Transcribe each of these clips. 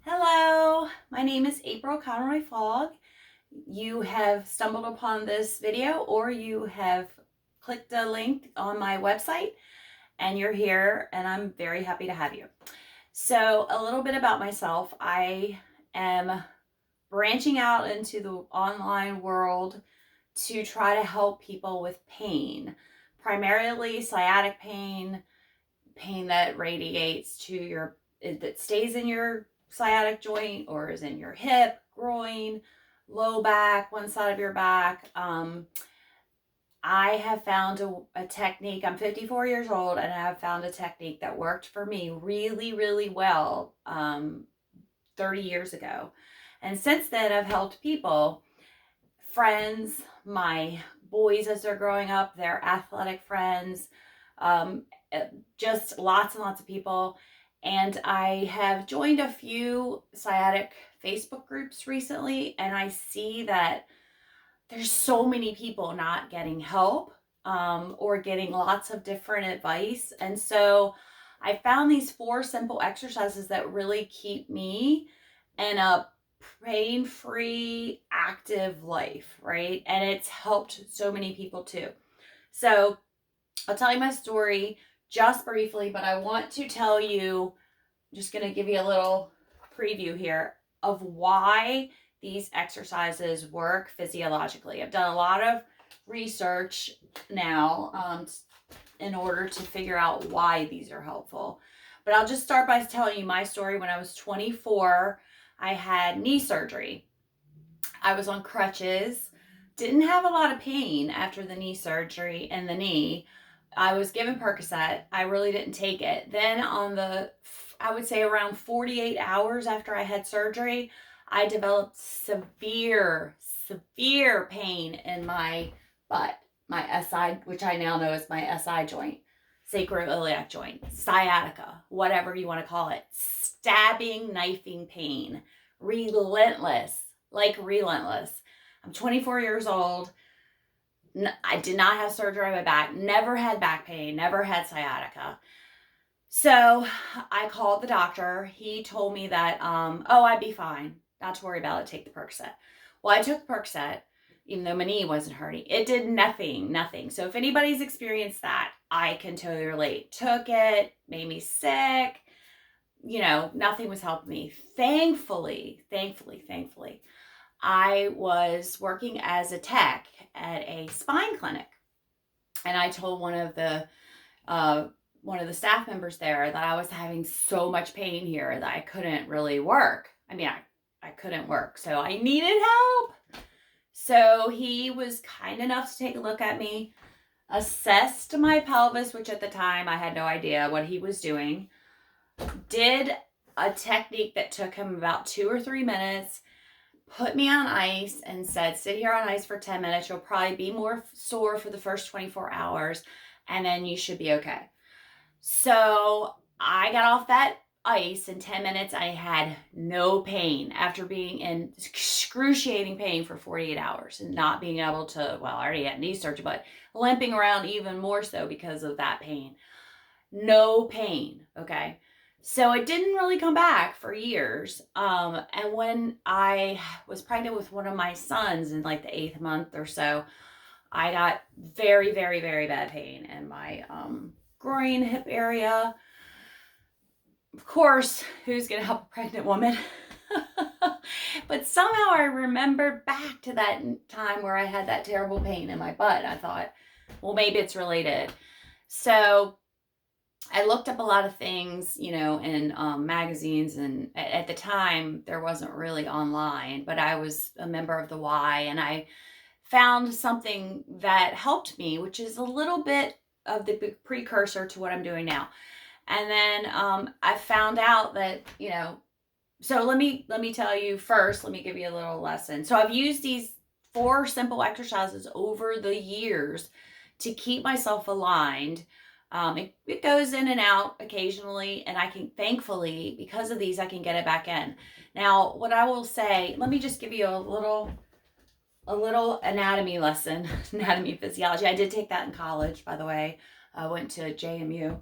Hello, my name is April Conroy Fogg. You have stumbled upon this video or you have clicked a link on my website and you're here and I'm very happy to have you. So a little bit about myself. I am branching out into the online world to try to help people with pain, primarily sciatic pain, pain that radiates to that stays in your sciatic joint or is in your hip, groin, low back, one side of your back. I have found a technique. I'm 54 years old and I have found a technique that worked for me really, really well 30 years ago. And since then, I've helped people, friends, my boys as they're growing up, their athletic friends, um, just lots and lots of people. And I have joined a few sciatic Facebook groups recently, and I see that there's so many people not getting help or getting lots of different advice. And so I found these 4 simple exercises that really keep me in a pain-free, active life, right? And it's helped so many people too. So I'll tell you my story just briefly, but I want to tell you, I'm just going to give you a little preview here of why these exercises work physiologically. I've done a lot of research now in order to figure out why these are helpful. But I'll just start by telling you my story. When I was 24, I had knee surgery. I was on crutches, didn't have a lot of pain after the knee surgery in the knee. I was given Percocet. I really didn't take it. Then I would say around 48 hours after I had surgery, I developed severe pain in my butt, my SI, which I now know is my SI joint, sacroiliac joint, sciatica, whatever you want to call it. Stabbing, knifing pain, relentless, like relentless. I'm 24 years old. I did not have surgery on my back, never had back pain, never had sciatica. So I called the doctor. He told me that, I'd be fine. Not to worry about it. Take the Percocet. Well, I took Percocet, even though my knee wasn't hurting. It did nothing. So if anybody's experienced that, I can totally relate. Took it, made me sick. Nothing was helping me. Thankfully, I was working as a tech at a spine clinic. And I told one of the staff members there that I was having so much pain here that I couldn't really work. I couldn't work. So I needed help. So he was kind enough to take a look at me, assessed my pelvis, which at the time I had no idea what he was doing, did a technique that took him about 2 or 3 minutes, put me on ice and said, sit here on ice for 10 minutes. You'll probably be more sore for the first 24 hours and then you should be okay. So I got off that ice in 10 minutes. I had no pain after being in excruciating pain for 48 hours and not being able to, I already had knee surgery, but limping around even more so because of that pain. No pain. Okay. So it didn't really come back for years. And when I was pregnant with one of my sons in like the 8th month or so, I got very, very, very bad pain in my groin, hip area. Of course, who's going to help a pregnant woman? But somehow I remembered back to that time where I had that terrible pain in my butt. I thought, well, maybe it's related. So I looked up a lot of things, in magazines, and at the time there wasn't really online, but I was a member of the Y, and I found something that helped me, which is a little bit of the precursor to what I'm doing now. And then I found out that, so let me tell you first, let me give you a little lesson. So I've used these 4 simple exercises over the years to keep myself aligned. It goes in and out occasionally, and I can, thankfully, because of these, I can get it back in. Now, what I will say, let me just give you a little anatomy lesson, anatomy physiology. I did take that in college, by the way. I went to JMU.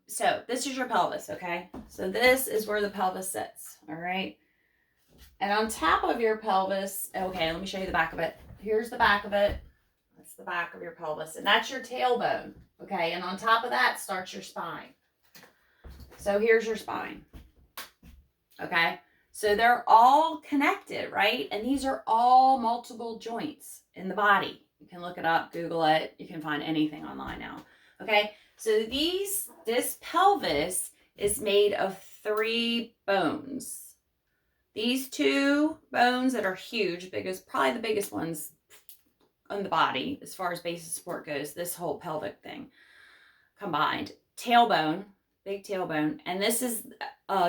So this is your pelvis, okay? So this is where the pelvis sits, all right? And on top of your pelvis, okay, let me show you the back of it. Here's the back of it. That's the back of your pelvis, and that's your tailbone, okay? And on top of that starts your spine. So here's your spine, okay? So they're all connected, right? And these are all multiple joints in the body. You can look it up, Google it. You can find anything online now, okay? So this pelvis is made of 3 bones. These 2 bones that are huge, probably the biggest ones on the body as far as base of support goes, this whole pelvic thing combined. Tailbone, big tailbone, and this is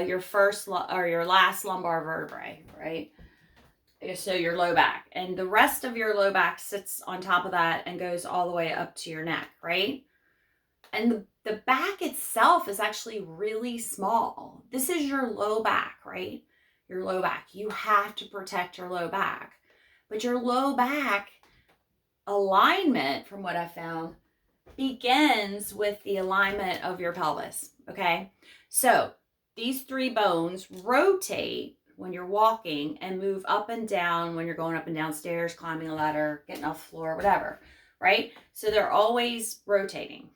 your first or your last lumbar vertebrae, right? So your low back, and the rest of your low back sits on top of that and goes all the way up to your neck, right? And the back itself is actually really small. This is your low back, right? Your low back. You have to protect your low back. But your low back alignment, from what I found, begins with the alignment of your pelvis, okay? So these 3 bones rotate when you're walking and move up and down when you're going up and down stairs, climbing a ladder, getting off the floor, whatever, right? So they're always rotating.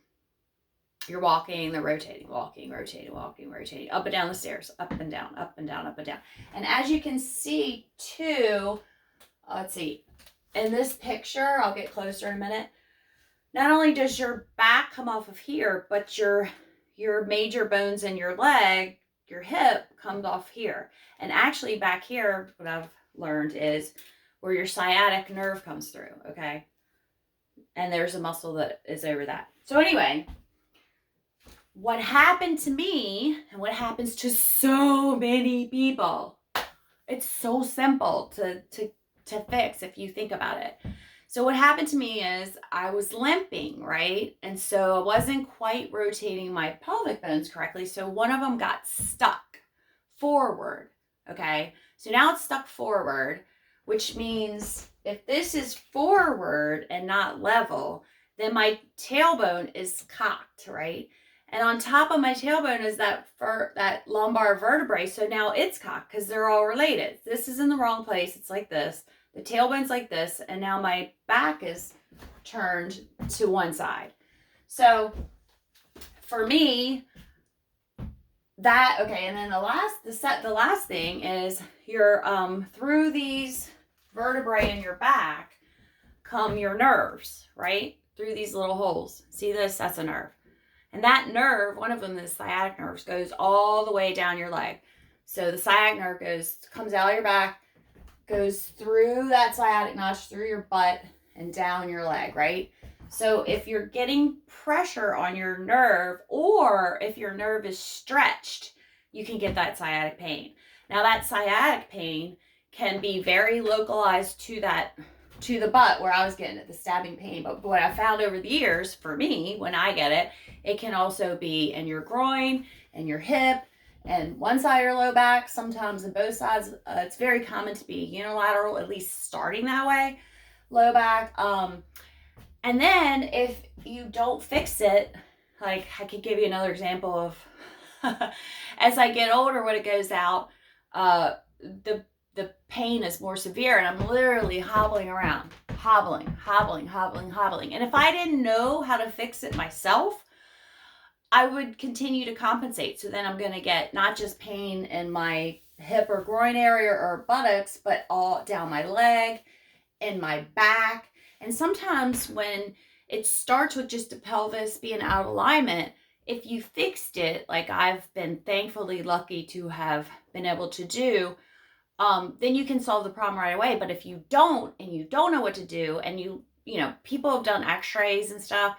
You're walking, they're rotating, walking, rotating, walking, rotating, up and down the stairs, up and down, up and down, up and down. And as you can see too, let's see, in this picture, I'll get closer in a minute, not only does your back come off of here, but your major bones in your leg, your hip, comes off here. And actually back here, what I've learned is where your sciatic nerve comes through, okay? And there's a muscle that is over that. So anyway, what happened to me and what happens to so many people, it's so simple to fix if you think about it. So what happened to me is I was limping, right? And so I wasn't quite rotating my pelvic bones correctly. So one of them got stuck forward, okay? So now it's stuck forward, which means if this is forward and not level, then my tailbone is cocked, right? And on top of my tailbone is that lumbar vertebrae. So now it's cocked because they're all related. This is in the wrong place. It's like this. The tailbone's like this. And now my back is turned to one side. So for me, okay. And then the last thing is your, through these vertebrae in your back come your nerves, right? Through these little holes. See this? That's a nerve. And that nerve, one of them, the sciatic nerves, goes all the way down your leg. So the sciatic nerve comes out of your back, goes through that sciatic notch, through your butt, and down your leg, right? So if you're getting pressure on your nerve, or if your nerve is stretched, you can get that sciatic pain. Now that sciatic pain can be very localized to the butt where I was getting it, the stabbing pain. But what I found over the years, for me, when I get it, it can also be in your groin and your hip and one side of your low back, sometimes in both sides. It's very common to be unilateral, at least starting that way, low back. And then if you don't fix it, like I could give you another example of as I get older, when it goes out, the pain is more severe, and I'm literally hobbling around, hobbling. And if I didn't know how to fix it myself, I would continue to compensate. So then I'm going to get not just pain in my hip or groin area or buttocks, but all down my leg, in my back. And sometimes when it starts with just the pelvis being out of alignment, if you fixed it, like I've been thankfully lucky to have been able to do, then you can solve the problem right away. But if you don't, and you don't know what to do, and you know, people have done x-rays and stuff,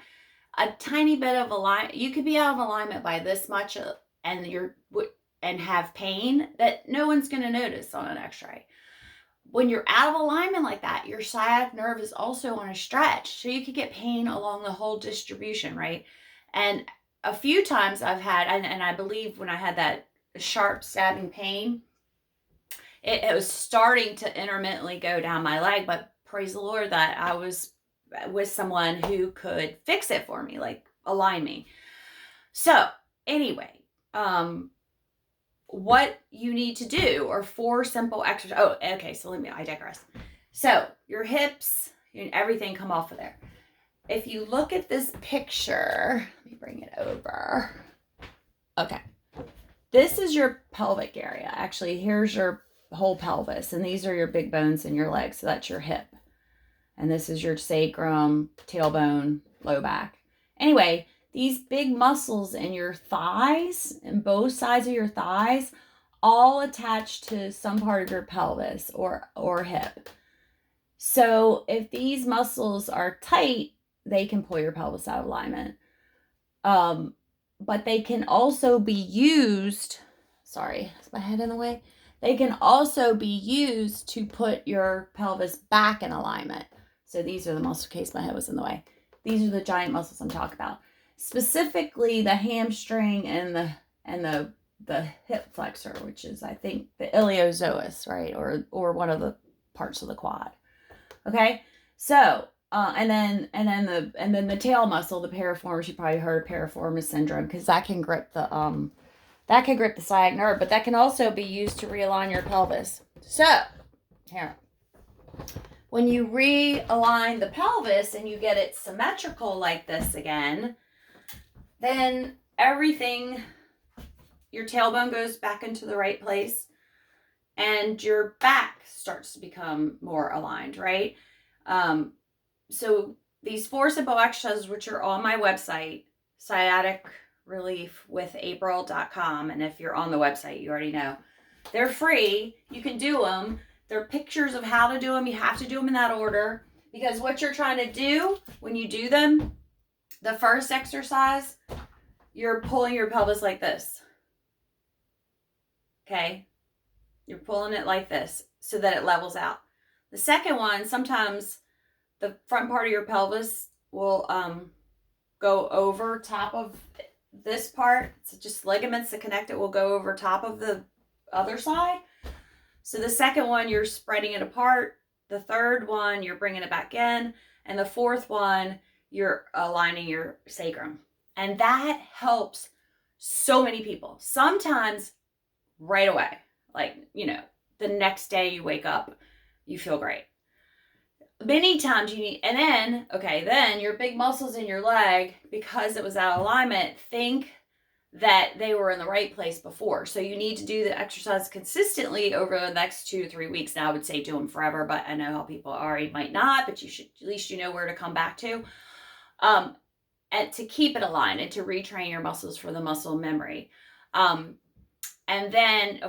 a tiny bit of alignment, you could be out of alignment by this much, and have pain that no one's going to notice on an x-ray. When you're out of alignment like that, your sciatic nerve is also on a stretch. So you could get pain along the whole distribution, right? And a few times I've had, and I believe when I had that sharp stabbing pain, it was starting to intermittently go down my leg, but praise the Lord that I was with someone who could fix it for me, like align me. So anyway, what you need to do are 4 simple exercises. Oh, okay. So I digress. So your hips and everything come off of there. If you look at this picture, let me bring it over. Okay. This is your pelvic area. Actually, here's your whole pelvis, and these are your big bones in your legs. So that's your hip. And this is your sacrum, tailbone, low back. Anyway, these big muscles in your thighs and both sides of your thighs all attach to some part of your pelvis or hip. So if these muscles are tight, they can pull your pelvis out of alignment. But they can also be used, sorry, is my head in the way? They can also be used to put your pelvis back in alignment. So these are the muscles, in case my head was in the way. These are the giant muscles I'm talking about. Specifically the hamstring and the hip flexor, which is, I think, the iliopsoas, right? Or one of the parts of the quad. Okay? So, and then the tail muscle, the piriformis, you probably heard of piriformis syndrome, because that can grip the sciatic nerve, but that can also be used to realign your pelvis. So, here. When you realign the pelvis and you get it symmetrical like this again, then everything, your tailbone goes back into the right place and your back starts to become more aligned, right? So these 4 simple exercises, which are on my website, sciaticreliefwithapril.com, and if you're on the website, you already know. They're free. You can do them. They're pictures of how to do them. You have to do them in that order, because what you're trying to do when you do them, the first exercise, you're pulling your pelvis like this. Okay? You're pulling it like this so that it levels out. The second one, sometimes the front part of your pelvis will go over top of this part. It's just ligaments that connect it will go over top of the other side. So the second one, you're spreading it apart. The third one, you're bringing it back in. And the fourth one, you're aligning your sacrum. And that helps so many people. Sometimes right away, like, the next day you wake up, you feel great. Many times you need, and then your big muscles in your leg, because it was out of alignment, think that they were in the right place before. So you need to do the exercise consistently over the next 2 to 3 weeks. Now I would say do them forever, but I know how people are. You might not, but you should, at least you know where to come back to. And to keep it aligned and to retrain your muscles for the muscle memory. And then,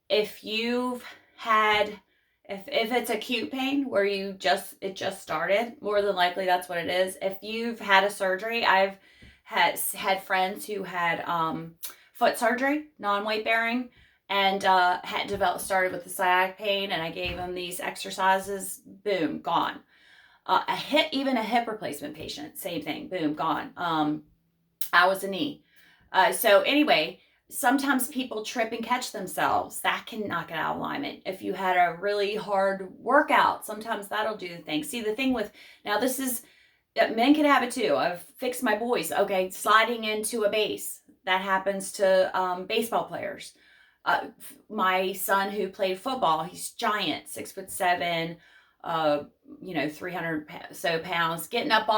if you've had, if it's acute pain where it just started, more than likely that's what it is. If you've had a surgery, I've had friends who had foot surgery, non-weight bearing, and started with the sciatic pain, and I gave them these exercises, boom, gone. Even a hip replacement patient, same thing, boom, gone. I was a knee. So anyway, sometimes people trip and catch themselves. That can knock it out of alignment. If you had a really hard workout, sometimes that'll do the thing. See, the thing with, now this is, men can have it too. I've fixed my boys. Okay, sliding into a base. That happens to baseball players. My son who played football, he's giant, 6'7", 300 so pounds, getting up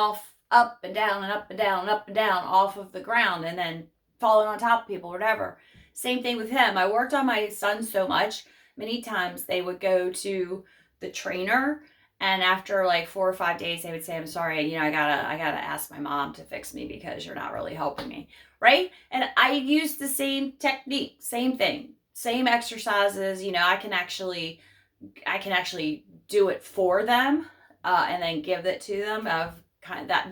and down and up and down and up and down off of the ground, and then falling on top of people, whatever. Same thing with him. I worked on my son so much, many times they would go to the trainer, and after like 4 or 5 days, they would say, "I'm sorry, I gotta ask my mom to fix me because you're not really helping me," right? And I used the same technique, same thing, same exercises. I can actually do it for them, and then give it to them of kind of that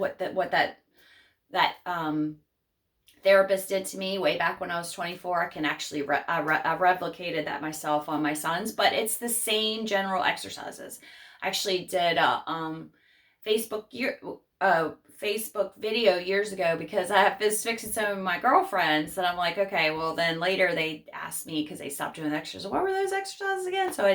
therapist did to me way back when I was 24. I can actually I replicated that myself on my sons, but it's the same general exercises. I actually did a Facebook video years ago because I was fixing some of my girlfriends, and I'm like, okay, well then later they asked me, because they stopped doing the exercises, what were those exercises again? So I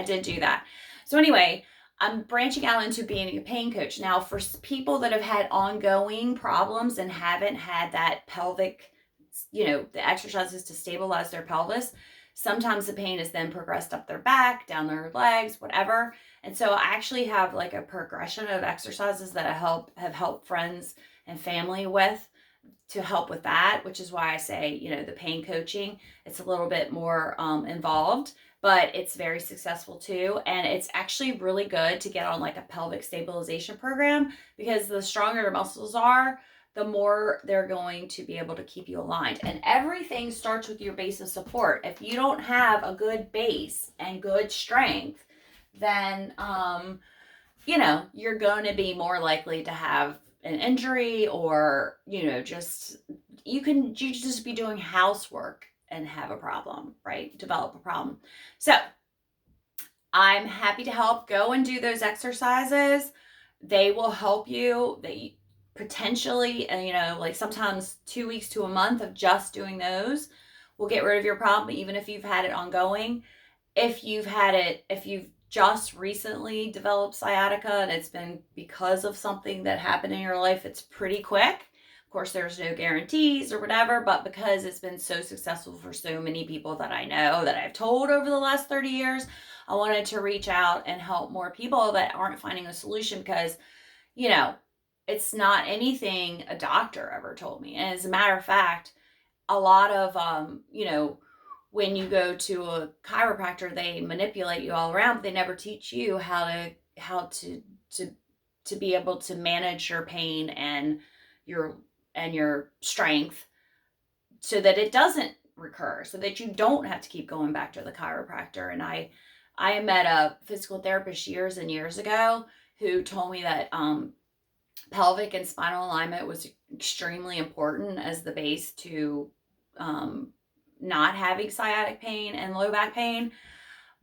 did do that. So anyway, I'm branching out into being a pain coach. Now, for people that have had ongoing problems and haven't had that pelvic, the exercises to stabilize their pelvis, sometimes the pain is then progressed up their back, down their legs, whatever. And so I actually have like a progression of exercises that have helped friends and family with to help with that, which is why I say, the pain coaching, it's a little bit more involved, but it's very successful too. And it's actually really good to get on like a pelvic stabilization program, because the stronger your muscles are, the more they're going to be able to keep you aligned. And everything starts with your base of support. If you don't have a good base and good strength, then you're going to be more likely to have an injury, or just you just be doing housework and have a problem, right? Develop a problem. So I'm happy to help. Go and do those exercises. They will help you. They potentially, like sometimes 2 weeks to a month of just doing those will get rid of your problem, even if you've had it ongoing. If you've just recently developed sciatica and it's been because of something that happened in your life, it's pretty quick. Of course, there's no guarantees or whatever, but because it's been so successful for so many people that I know, that I've told over the last 30 years, I wanted to reach out and help more people that aren't finding a solution, because, it's not anything a doctor ever told me. And as a matter of fact, a lot of, when you go to a chiropractor, they manipulate you all around, but they never teach you how to be able to manage your pain and your strength, so that it doesn't recur, so that you don't have to keep going back to the chiropractor. And I met a physical therapist years and years ago who told me that pelvic and spinal alignment was extremely important as the base to not having sciatic pain and low back pain.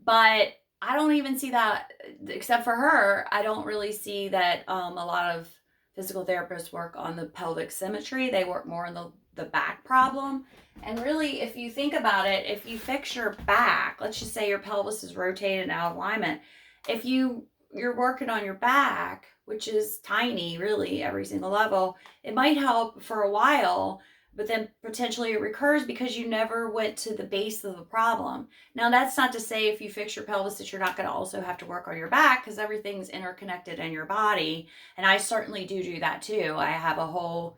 But I don't even see that, except for her. I don't really see that a lot of physical therapists work on the pelvic symmetry. They work more on the back problem. And really, if you think about it, if you fix your back, let's just say your pelvis is rotated and out of alignment. If you're working on your back, which is tiny, really, every single level, it might help for a while, but then potentially it recurs because you never went to the base of the problem. Now, that's not to say if you fix your pelvis that you're not going to also have to work on your back, because everything's interconnected in your body. And I certainly do that too. I have a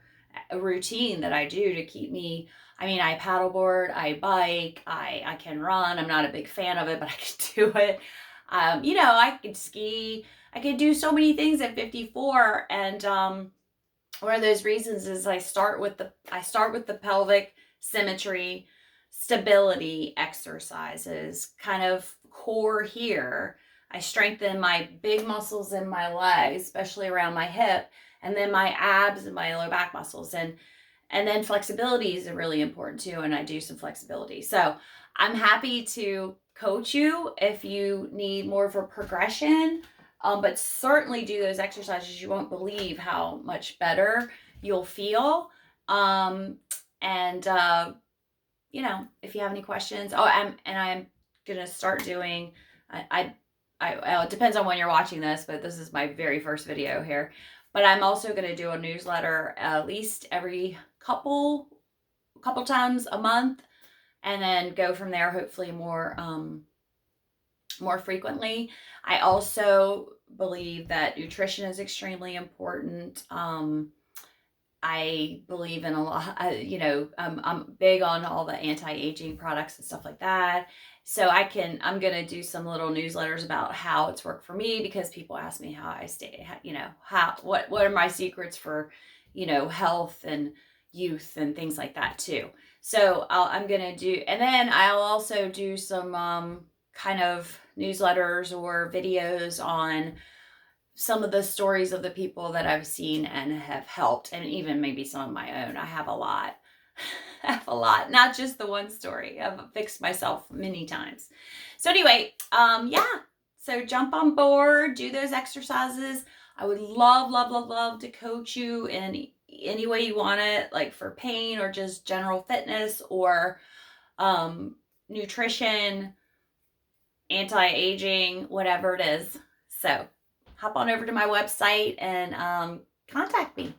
routine that I do to keep me. I mean, I paddleboard, I bike, I can run. I'm not a big fan of it, but I can do it. I could ski. I could do so many things at 54. And one of those reasons is I start with the pelvic symmetry, stability exercises, kind of core here. I strengthen my big muscles in my legs, especially around my hip, and then my abs and my low back muscles. And then flexibility is really important too, and I do some flexibility. So I'm happy to coach you if you need more of a progression, but certainly do those exercises. You won't believe how much better you'll feel. And if you have any questions, I'm gonna start doing. It depends on when you're watching this, but this is my very first video here. But I'm also going to do a newsletter at least every couple times a month, and then go from there, hopefully more frequently. I also believe that nutrition is extremely important. I believe in a lot, I'm big on all the anti-aging products and stuff like that. So I'm going to do some little newsletters about how it's worked for me, because people ask me how I stay, what are my secrets for, health and youth and things like that too. So I'm going to do, and then I'll also do some kind of newsletters or videos on some of the stories of the people that I've seen and have helped, and even maybe some of my own. I have a lot. I have a lot, not just the one story. I've fixed myself many times. So anyway, so jump on board, do those exercises. I would love, love, love, love to coach you in any way you want it, like for pain or just general fitness or nutrition, anti-aging, whatever it is. So hop on over to my website and contact me.